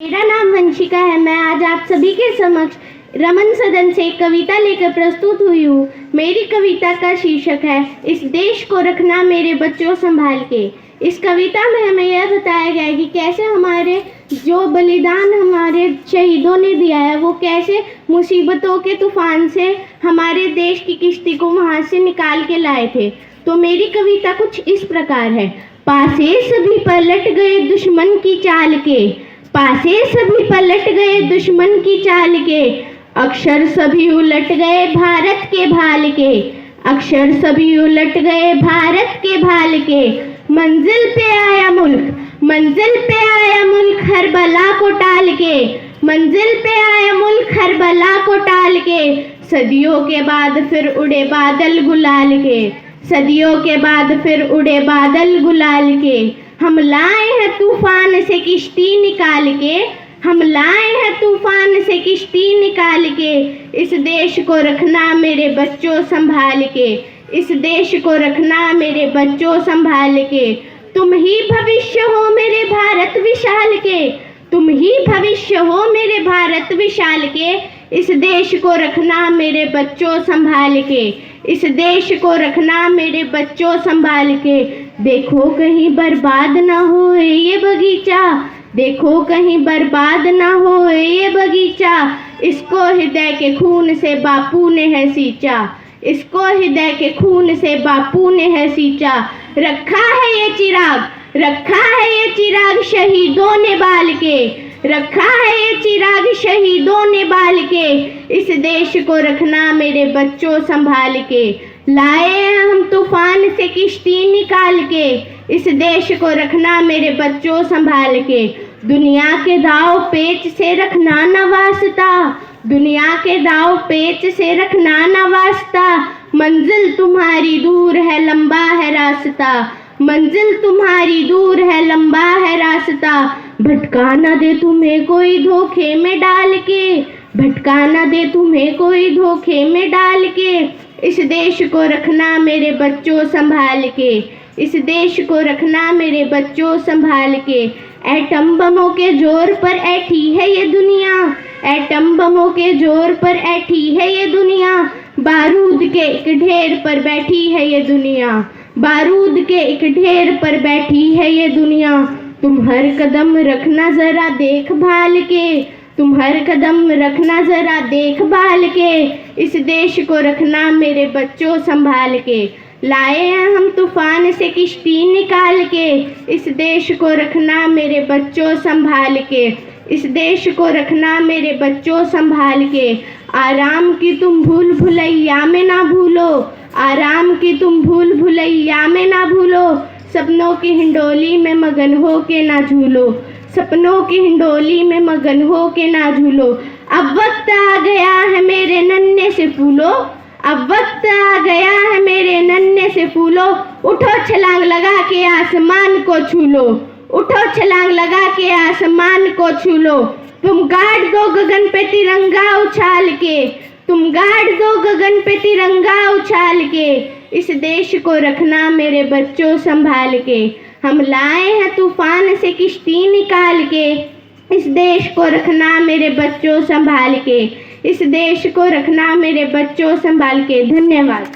मेरा नाम वंशिका है। मैं आज आप सभी के समक्ष रमन सदन से एक कविता लेकर प्रस्तुत हुई हूँ। मेरी कविता का शीर्षक है इस देश को रखना मेरे बच्चों संभाल के। इस कविता में हमें यह बताया गया है कि कैसे हमारे जो बलिदान हमारे शहीदों ने दिया है वो कैसे मुसीबतों के तूफान से हमारे देश की किश्ती को वहाँ से निकाल के लाए थे। तो मेरी कविता कुछ इस प्रकार है। पासे सभी पलट गए दुश्मन की चाल के, पासे सभी पलट गए दुश्मन की चाल के, अक्षर सभी उलट गए भारत के भाल के, अक्षर सभी उलट गए भारत के भाल के। मंजिल पे आया मुल्क, मंजिल पे आया मुल्क हर बला को टाल के, मंजिल पे आया मुल्क हर बला को टाल के। सदियों के बाद फिर उड़े बादल गुलाल के, सदियों के बाद फिर उड़े बादल गुलाल के। हम लाए हैं तूफान से किश्ती निकाल के, हम लाए हैं तूफान से किश्ती निकाल के। इस देश को रखना मेरे बच्चों संभाल के, इस देश को रखना मेरे बच्चों संभाल के। तुम ही भविष्य हो मेरे भारत विशाल के, तुम ही भविष्य हो मेरे भारत विशाल के। इस देश को रखना मेरे बच्चों संभाल के, इस देश को रखना मेरे बच्चों संभाल के। देखो कहीं बर्बाद ना हो ये बगीचा, देखो कहीं बर्बाद ना हो ये बगीचा। इसको हृदय के खून से बापू ने है सींचा, इसको हृदय के खून से बापू ने है सींचा। रखा है ये चिराग, रखा है ये चिराग शहीदों ने बाल के, रखा है ये चिराग शहीदों ने बाल के। इस देश को रखना मेरे बच्चों संभाल के। लाए हैं हम तूफान से किश्ती निकाल के, इस देश को रखना मेरे बच्चों संभाल के। दुनिया के दाव पेच से रखना न वास्ता, दुनिया के दाव पेच से रखना न वास्ता। मंजिल तुम्हारी दूर है लंबा है रास्ता, मंजिल तुम्हारी दूर है लंबा है रास्ता। भटका न दे तुम्हें कोई धोखे में डाल के, भटका न दे तुम्हें कोई धोखे में डाल के। इस देश को रखना मेरे बच्चों संभाल के, इस देश को रखना मेरे बच्चों संभाल के। एटम बमों के जोर पर ऐठी है ये दुनिया, एटम बमों के जोर पर ऐठी है ये दुनिया। बारूद के एक ढेर पर बैठी है ये दुनिया, बारूद के एक ढेर पर बैठी है ये दुनिया। तुम हर कदम रखना जरा देखभाल के, तुम हर कदम रखना जरा देखभाल के। इस देश को रखना मेरे बच्चों संभाल के। लाए हैं हम तूफान से किश्ती निकाल के, इस देश को रखना मेरे बच्चों संभाल के, इस देश को रखना मेरे बच्चों संभाल के। आराम की तुम भूल भुलैया में ना भूलो, आराम की तुम भूल भुलैया में ना भूलो। सपनों की हिंडोली में मगन हो के ना झूलो, सपनों की हिंडोली में मगन हो के ना झूलो। अब वक्त आ गया है मेरे नन्हे से फूलो, अब वक्त आ गया है मेरे नन्हे से फूलो। उठो छलांग लगा के आसमान को छू लो, उठो छलांग लगा के आसमान को छू लो। तुम गाड़ दो गगन पे तिरंगा उछाल के, तुम गाड़ दो गगन पे तिरंगा उछाल के। इस देश को रखना मेरे बच्चों संभाल के। हम लाए हैं तूफान से किश्ती निकाल के, इस देश को रखना मेरे बच्चों संभाल के, इस देश को रखना मेरे बच्चों संभाल के। धन्यवाद।